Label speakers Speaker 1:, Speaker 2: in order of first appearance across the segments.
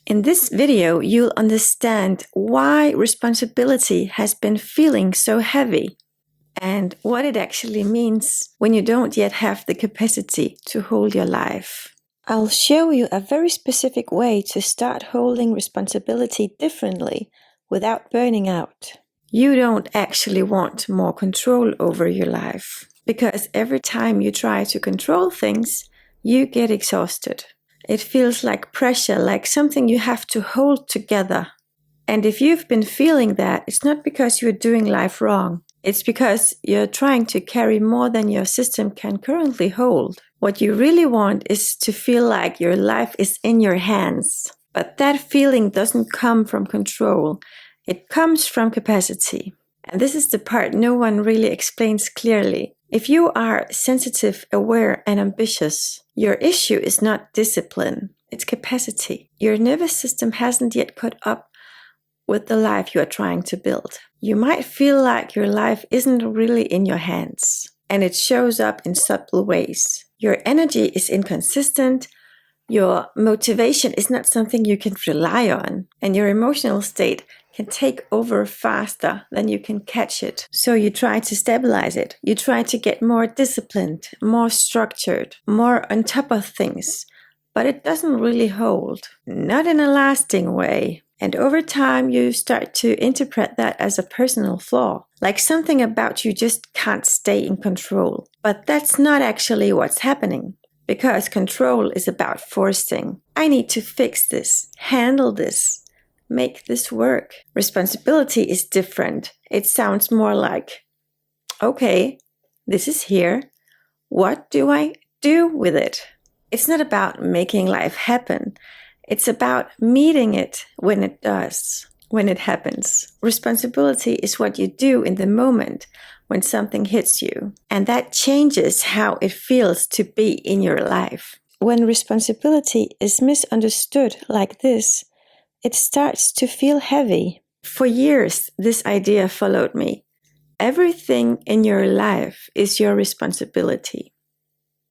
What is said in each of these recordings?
Speaker 1: In this video, you'll understand why responsibility has been feeling so heavy and what it actually means when you don't yet have the capacity to hold your life. I'll show you a very specific way to start holding responsibility differently without burning out. You don't actually want more control over your life because every time you try to control things, you get exhausted. It feels like pressure, like something you have to hold together. And if you've been feeling that, it's not because you're doing life wrong. It's because you're trying to carry more than your system can currently hold. What you really want is to feel like your life is in your hands. But that feeling doesn't come from control. It comes from capacity. And this is the part no one really explains clearly. If you are sensitive, aware, and ambitious, your issue is not discipline, it's capacity. Your nervous system hasn't yet caught up with the life you are trying to build. You might feel like your life isn't really in your hands, and it shows up in subtle ways. Your energy is inconsistent, your motivation is not something you can rely on, and your emotional state can take over faster than you can catch it. So you try to stabilize it. You try to get more disciplined, more structured, more on top of things. But it doesn't really hold, not in a lasting way. And over time, you start to interpret that as a personal flaw, like something about you just can't stay in control. But that's not actually what's happening. Because control is about forcing. I need to fix this, handle this, make this work. Responsibility is different. It sounds more like, okay, this is here. What do I do with it? It's not about making life happen. It's about meeting it when it does, when it happens. Responsibility is what you do in the moment when something hits you. And that changes how it feels to be in your life. When responsibility is misunderstood like this, it starts to feel heavy. For years, this idea followed me. Everything in your life is your responsibility.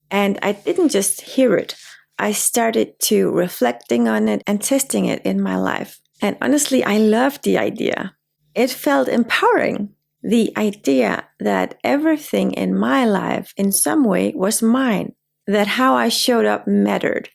Speaker 1: And I didn't just hear it. I started to reflecting on it and testing it in my life. And honestly, I loved the idea. It felt empowering. The idea that everything in my life in some way was mine, that how I showed up mattered,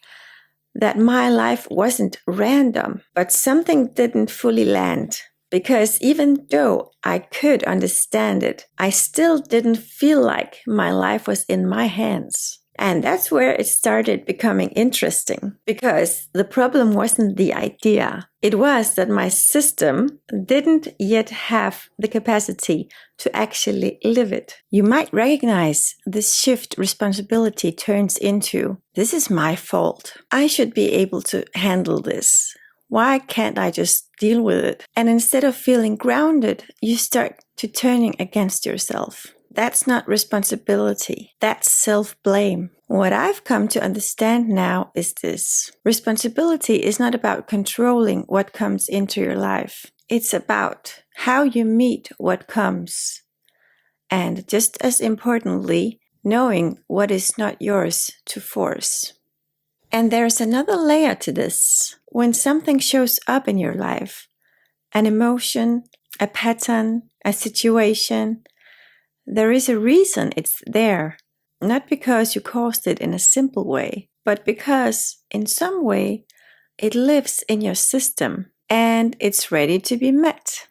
Speaker 1: that my life wasn't random, but something didn't fully land. Because even though I could understand it, I still didn't feel like my life was in my hands. And that's where it started becoming interesting, because the problem wasn't the idea. It was that my system didn't yet have the capacity to actually live it. You might recognize this shift responsibility turns into, this is my fault. I should be able to handle this. Why can't I just deal with it? And instead of feeling grounded, you start to turning against yourself. That's not responsibility. That's self-blame. What I've come to understand now is this. Responsibility is not about controlling what comes into your life. It's about how you meet what comes. And just as importantly, knowing what is not yours to force. And there's another layer to this. When something shows up in your life, an emotion, a pattern, a situation, there is a reason it's there, not because you caused it in a simple way, but because in some way it lives in your system and it's ready to be met.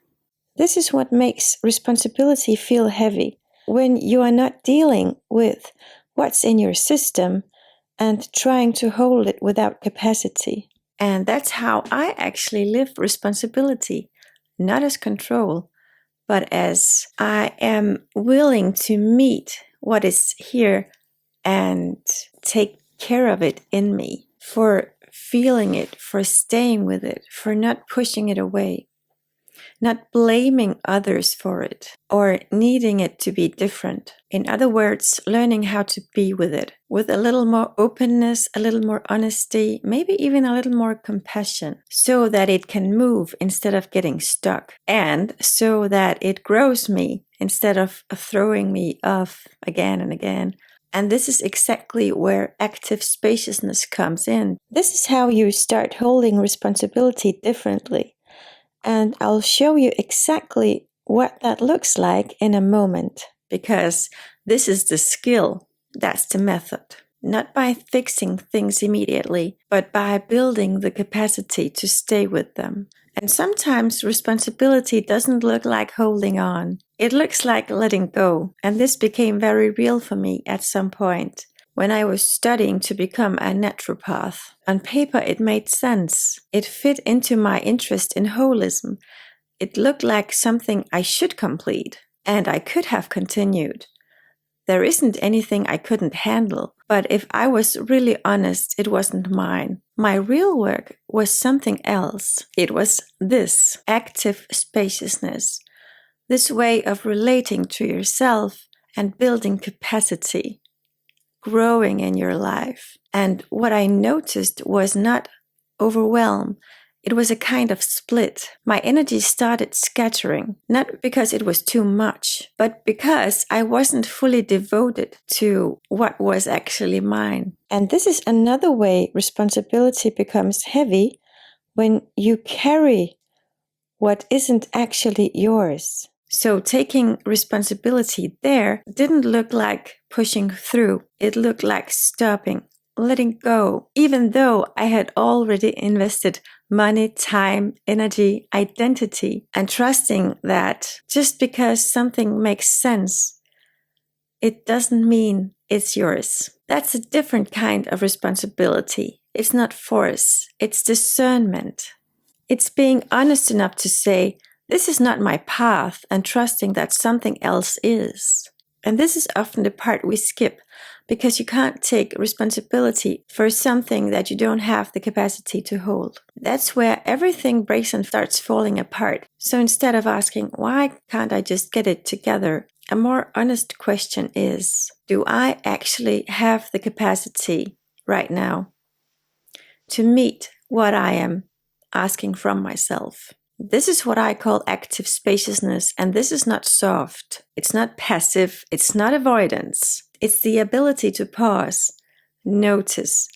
Speaker 1: This is what makes responsibility feel heavy, when you are not dealing with what's in your system and trying to hold it without capacity. And that's how I actually live responsibility, not as control, but as I am willing to meet what is here and take care of it in me, for feeling it, for staying with it, for not pushing it away, not blaming others for it or needing it to be different. In other words, learning how to be with it with a little more openness, a little more honesty, maybe even a little more compassion, so that it can move instead of getting stuck, and so that it grows me instead of throwing me off again and again, And this is exactly where active spaciousness comes in. This is how you start holding responsibility differently. And I'll show you exactly what that looks like in a moment, because this is the skill, that's the method. Not by fixing things immediately, but by building the capacity to stay with them. And sometimes responsibility doesn't look like holding on. It looks like letting go. And this became very real for me at some point when I was studying to become a naturopath. On paper, it made sense. It fit into my interest in holism. It looked like something I should complete, and I could have continued. There isn't anything I couldn't handle, but if I was really honest, it wasn't mine. My real work was something else. It was this active spaciousness, this way of relating to yourself and building capacity, growing in your life. And what I noticed was not overwhelm. It was a kind of split. My energy started scattering, not because it was too much, but because I wasn't fully devoted to what was actually mine. And this is another way responsibility becomes heavy, when you carry what isn't actually yours. So taking responsibility there didn't look like pushing through. It looked like stopping, letting go, even though I had already invested money, time, energy, identity, and trusting that just because something makes sense, it doesn't mean it's yours. That's a different kind of responsibility. It's not force, it's discernment. It's being honest enough to say, this is not my path, and trusting that something else is. And this is often the part we skip, because you can't take responsibility for something that you don't have the capacity to hold. That's where everything breaks and starts falling apart. So instead of asking, why can't I just get it together? A more honest question is, do I actually have the capacity right now to meet what I am asking from myself? This is what I call active spaciousness, and this is not soft. It's not passive. It's not avoidance. It's the ability to pause, notice,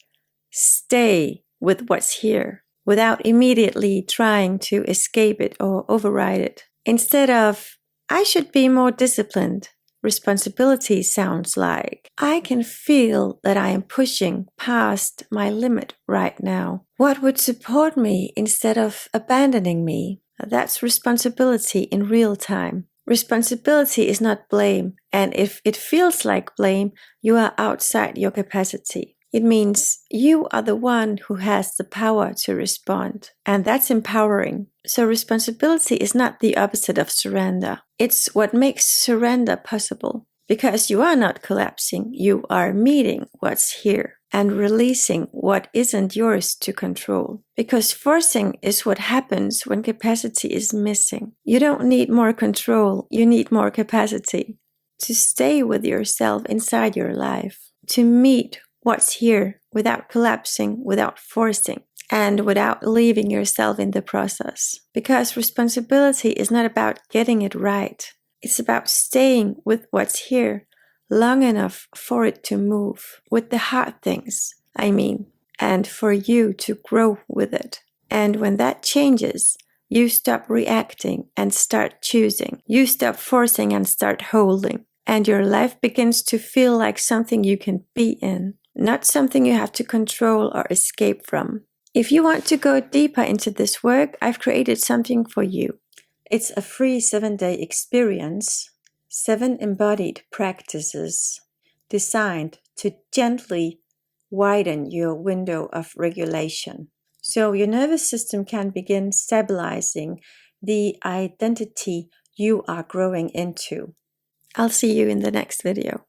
Speaker 1: stay with what's here without immediately trying to escape it or override it. Instead of, I should be more disciplined, responsibility sounds like, I can feel that I am pushing past my limit right now. What would support me instead of abandoning me? That's responsibility in real time. Responsibility is not blame, and if it feels like blame, you are outside your capacity. It means you are the one who has the power to respond, and that's empowering. So responsibility is not the opposite of surrender. It's what makes surrender possible, because you are not collapsing, you are meeting what's here and releasing what isn't yours to control. Because forcing is what happens when capacity is missing. You don't need more control, you need more capacity to stay with yourself inside your life, to meet what's here without collapsing, without forcing, and without leaving yourself in the process. Because responsibility is not about getting it right. It's about staying with what's here long enough for it to move, with the hard things, and for you to grow with it. And when that changes, you stop reacting and start choosing. You stop forcing and start holding. And your life begins to feel like something you can be in, not something you have to control or escape from. If you want to go deeper into this work, I've created something for you. It's a free 7-day experience, 7 embodied practices designed to gently widen your window of regulation, so your nervous system can begin stabilizing the identity you are growing into. I'll see you in the next video.